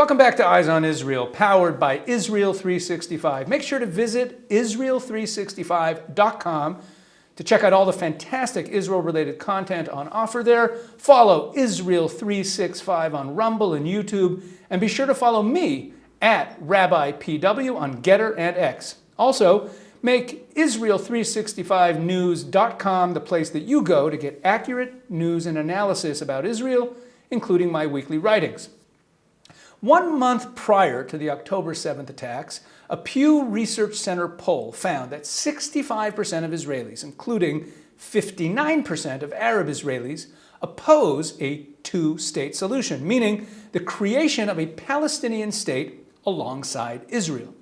Welcome back to Eyes on Israel, powered by Israel 365. Make sure to visit Israel365.com to check out all the fantastic Israel-related content on offer there. Follow Israel 365 on Rumble and YouTube, and be sure to follow me at Rabbi PW on Getter and X. Also, make Israel365news.com the place that you go to get accurate news and analysis about Israel, including my weekly writings. 1 month prior to the October 7th attacks, a Pew Research Center poll found that 65% of Israelis, including 59% of Arab Israelis, oppose a two-state solution, meaning the creation of a Palestinian state alongside Israel.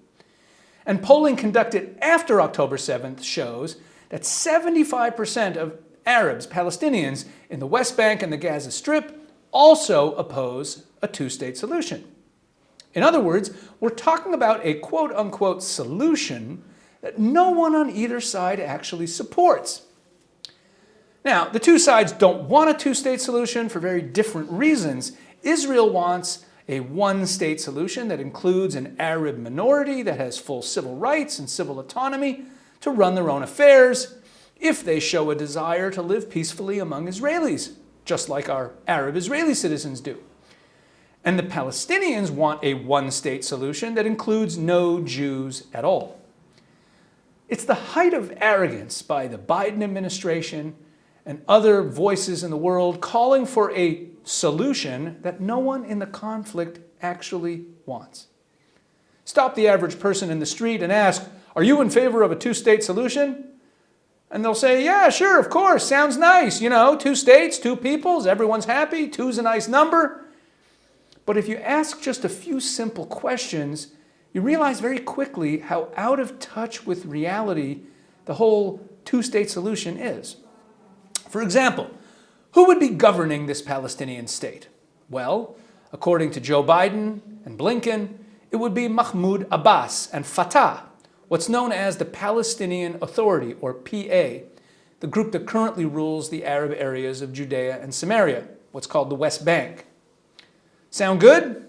And polling conducted after October 7th shows that 75% of Arabs, Palestinians, in the West Bank and the Gaza Strip also oppose a two-state solution. In other words, we're talking about a quote-unquote solution that no one on either side actually supports. Now, the two sides don't want a two-state solution for very different reasons. Israel wants a one-state solution that includes an Arab minority that has full civil rights and civil autonomy to run their own affairs if they show a desire to live peacefully among Israelis, just like our Arab Israeli citizens do. And the Palestinians want a one-state solution that includes no Jews at all. It's the height of arrogance by the Biden administration and other voices in the world calling for a solution that no one in the conflict actually wants. Stop the average person in the street and ask, "Are you in favor of a two-state solution?" And they'll say, "Yeah, sure, of course, sounds nice. You know, two states, two peoples, everyone's happy, two's a nice number." But if you ask just a few simple questions, you realize very quickly how out of touch with reality the whole two-state solution is. For example, who would be governing this Palestinian state? Well, according to Joe Biden and Blinken, it would be Mahmoud Abbas and Fatah, what's known as the Palestinian Authority, or PA, the group that currently rules the Arab areas of Judea and Samaria, what's called the West Bank. Sound good?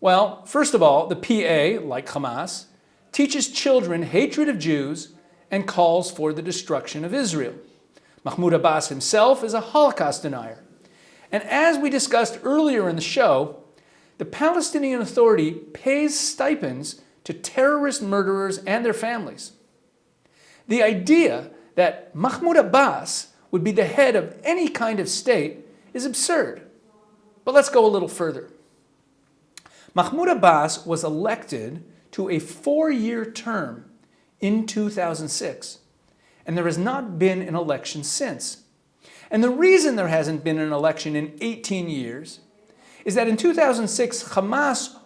Well, first of all, the PA, like Hamas, teaches children hatred of Jews and calls for the destruction of Israel. Mahmoud Abbas himself is a Holocaust denier. And as we discussed earlier in the show, the Palestinian Authority pays stipends to terrorist murderers and their families. The idea that Mahmoud Abbas would be the head of any kind of state is absurd. But let's go a little further. Mahmoud Abbas was elected to a 4-year term in 2006, and there has not been an election since. And the reason there hasn't been an election in 18 years is that in 2006, Hamas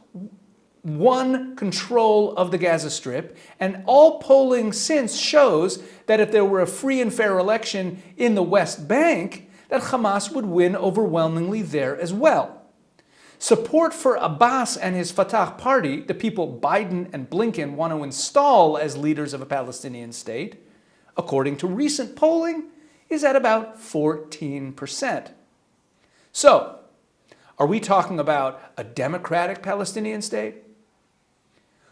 won control of the Gaza Strip, and all polling since shows that if there were a free and fair election in the West Bank, that Hamas would win overwhelmingly there as well. Support for Abbas and his Fatah party, the people Biden and Blinken want to install as leaders of a Palestinian state, according to recent polling, is at about 14%. So, are we talking about a democratic Palestinian state?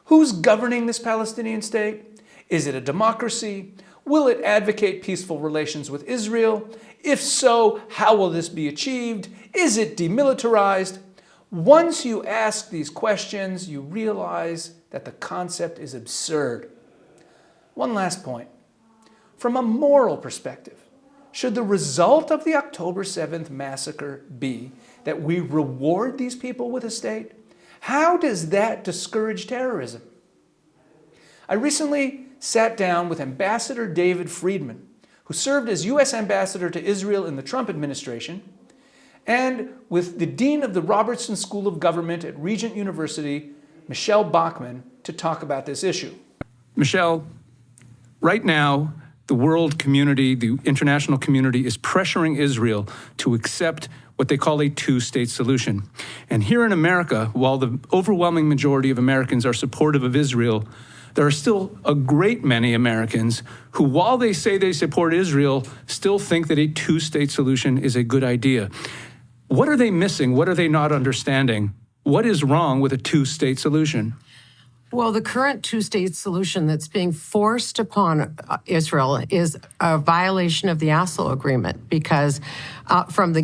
Who's governing this Palestinian state? Is it a democracy? Will it advocate peaceful relations with Israel? If so, how will this be achieved? Is it demilitarized? Once you ask these questions, you realize that the concept is absurd. One last point. From a moral perspective, should the result of the October 7th massacre be that we reward these people with a state? How does that discourage terrorism? I recently sat down with Ambassador David Friedman, who served as U.S. Ambassador to Israel in the Trump administration, and with the Dean of the Robertson School of Government at Regent University, Michelle Bachman, to talk about this issue. Michelle, right now, the world community, the international community, is pressuring Israel to accept what they call a two-state solution. And here in America, while the overwhelming majority of Americans are supportive of Israel, there are still a great many Americans who, while they say they support Israel, still think that a two-state solution is a good idea. What are they missing? What are they not understanding What is wrong with a two-state solution? Well, the current two-state solution that's being forced upon Israel is a violation of the Oslo Agreement, because out from the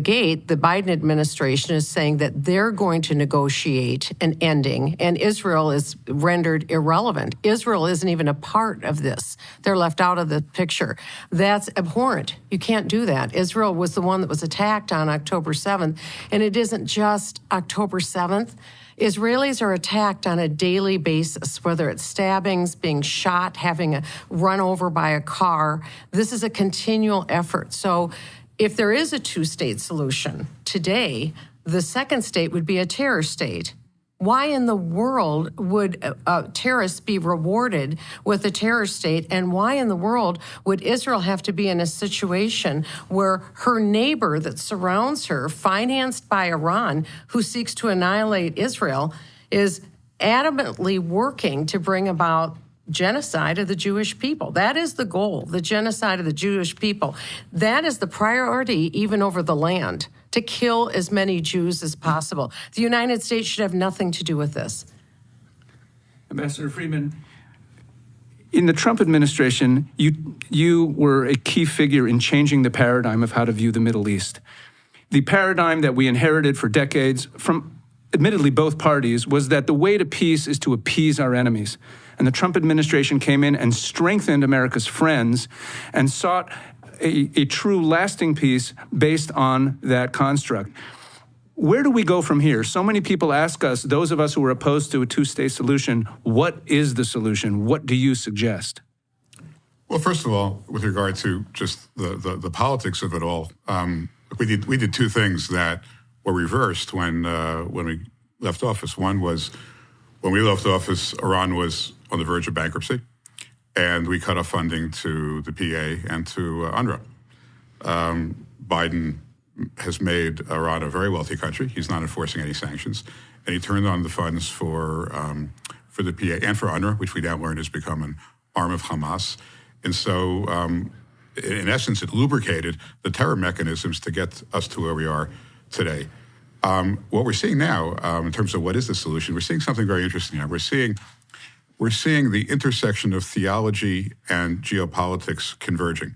gate, the Biden administration is saying that they're going to negotiate an ending, and Israel is rendered irrelevant. Israel isn't even a part of this. They're left out of the picture. That's abhorrent. You can't do that. Israel was the one that was attacked on October 7th, and it isn't just October 7th. Israelis are attacked on a daily basis, whether it's stabbings, being shot, having a run over by a car. This is a continual effort. So if there is a two-state solution today, the second state would be a terror state. Why in the world would terrorists be rewarded with a terror state? And why in the world would Israel have to be in a situation where her neighbor that surrounds her, financed by Iran, who seeks to annihilate Israel, is adamantly working to bring about genocide of the Jewish people? That is the goal, the genocide of the Jewish people. That is the priority even over the land, to kill as many Jews as possible. The United States should have nothing to do with this. Ambassador Friedman, in the Trump administration, you were a key figure in changing the paradigm of how to view the Middle East. The paradigm that we inherited for decades from, admittedly, both parties was that the way to peace is to appease our enemies. And the Trump administration came in and strengthened America's friends and sought a true lasting peace based on that construct. Where do we go from here? So many people ask us, those of us who are opposed to a two-state solution, what is the solution? What do you suggest? Well, first of all, with regard to just the politics of it all, we did two things that were reversed when we left office. One was, when we left office, Iran was on the verge of bankruptcy, and we cut off funding to the PA and to UNRWA. Biden has made Iran a very wealthy country. He's not enforcing any sanctions, and he turned on the funds for the PA and for UNRWA, which we now learn has become an arm of Hamas. And so, in essence, it lubricated the terror mechanisms to get us to where we are today. What we're seeing now, in terms of what is the solution, we're seeing something very interesting now. We're seeing the intersection of theology and geopolitics converging.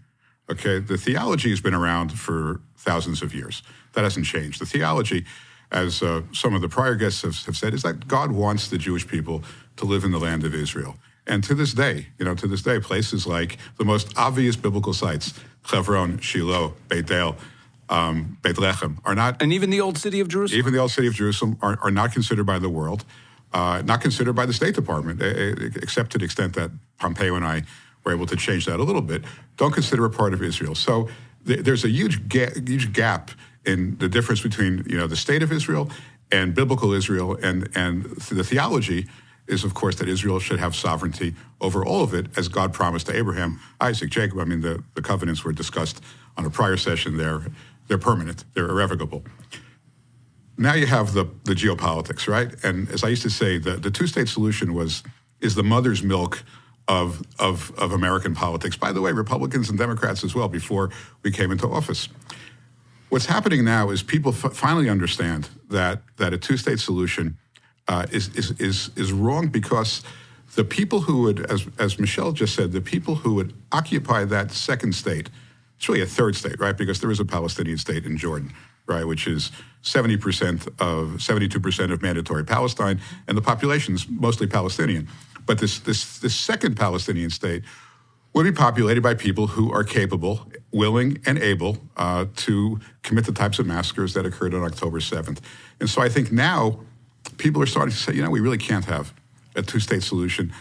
Okay, the theology has been around for thousands of years. That hasn't changed. The theology, as some of the prior guests have said, is that God wants the Jewish people to live in the land of Israel. And to this day, places like the most obvious biblical sites, Hebron, Shiloh, Beit El, Beit Lechem, are not... And even the old city of Jerusalem? Even the old city of Jerusalem are not considered by the world, not considered by the State Department, except to the extent that Pompeo and I were able to change that a little bit, don't consider a part of Israel. So there's a huge gap in the difference between the state of Israel and biblical Israel, and the theology is, of course, that Israel should have sovereignty over all of it, as God promised to Abraham, Isaac, Jacob. I mean, the covenants were discussed on a prior session. They're permanent. They're irrevocable. Now you have the geopolitics, right? And as I used to say, the two-state solution is the mother's milk of American politics. By the way, Republicans and Democrats as well, before we came into office. What's happening now is people finally understand that a two-state solution is wrong, because the people who would, as Michelle just said, the people who would occupy that second state, it's really a third state, right? Because there is a Palestinian state in Jordan, right, which is 72% of mandatory Palestine, and the population is mostly Palestinian. But this second Palestinian state would be populated by people who are capable, willing, and able to commit the types of massacres that occurred on October 7th. And so I think now people are starting to say, we really can't have a two-state solution,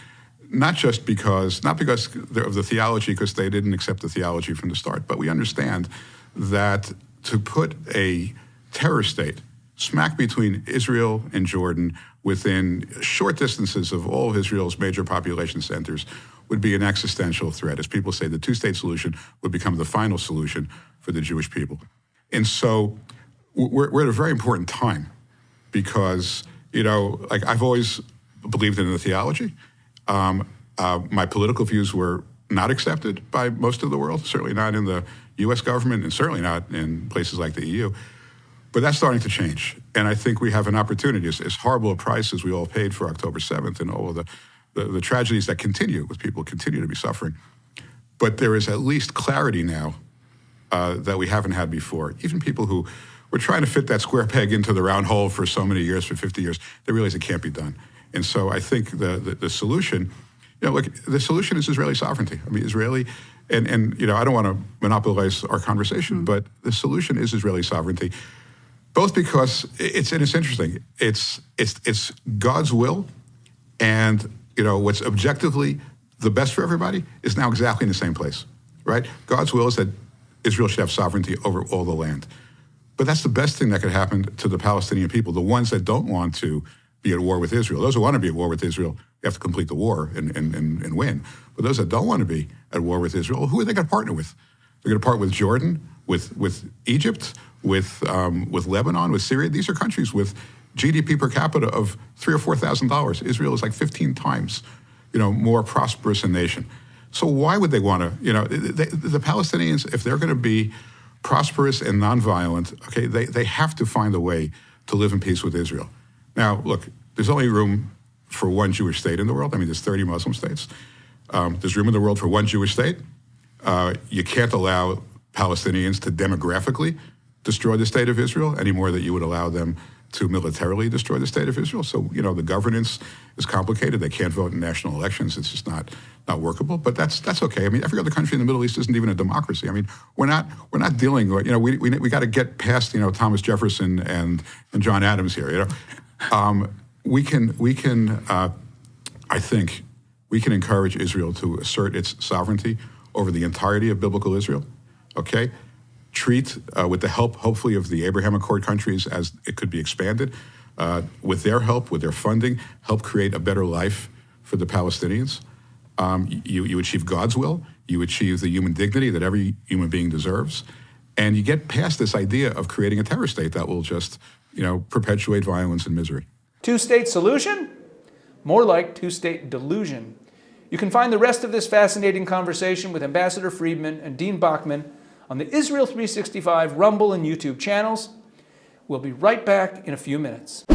not because of the theology, because they didn't accept the theology from the start, but we understand that to put a terror state smack between Israel and Jordan within short distances of all of Israel's major population centers would be an existential threat. As people say, the two-state solution would become the final solution for the Jewish people. And so we're at a very important time, because, I've always believed in the theology. My political views were not accepted by most of the world, certainly not in the U.S. government, and certainly not in places like the EU. But that's starting to change. And I think we have an opportunity, as horrible a price as we all paid for October 7th and all of the tragedies that continue, with people continue to be suffering. But there is at least clarity now that we haven't had before. Even people who were trying to fit that square peg into the round hole for so many years, for 50 years, they realize it can't be done. And so I think the solution, look, the solution is Israeli sovereignty. I mean, Israeli, and I don't want to monopolize our conversation, but the solution is Israeli sovereignty, both because it's interesting. It's God's will, and what's objectively the best for everybody is now exactly in the same place, right? God's will is that Israel should have sovereignty over all the land. But that's the best thing that could happen to the Palestinian people, the ones that don't want to be at war with Israel. Those who want to be at war with Israel, you have to complete the war and win. But those that don't want to be at war with Israel, who are they going to partner with? They're going to partner with Jordan, with Egypt, with Lebanon, with Syria. These are countries with GDP per capita of $3,000 or $4,000. Israel is like 15 times, more prosperous a nation. So why would they want to? The Palestinians, if they're going to be prosperous and nonviolent, okay, they have to find a way to live in peace with Israel. Now, look, there's only room for one Jewish state in the world. I mean, there's 30 Muslim states. There's room in the world for one Jewish state. You can't allow Palestinians to demographically destroy the state of Israel any more than you would allow them to militarily destroy the state of Israel. So, the governance is complicated. They can't vote in national elections. It's just not workable. But that's okay. I mean, every other country in the Middle East isn't even a democracy. I mean, we're not dealing with, we got to get past, Thomas Jefferson and John Adams here. We can I think we can encourage Israel to assert its sovereignty over the entirety of biblical Israel. Okay. Treat, with the help, hopefully, of the Abraham Accord countries as it could be expanded, with their help, with their funding, help create a better life for the Palestinians. You achieve God's will, you achieve the human dignity that every human being deserves, and you get past this idea of creating a terror state that will just, perpetuate violence and misery. Two-state solution? More like two-state delusion. You can find the rest of this fascinating conversation with Ambassador Friedman and Dean Bachman on the Israel 365 Rumble and YouTube channels. We'll be right back in a few minutes.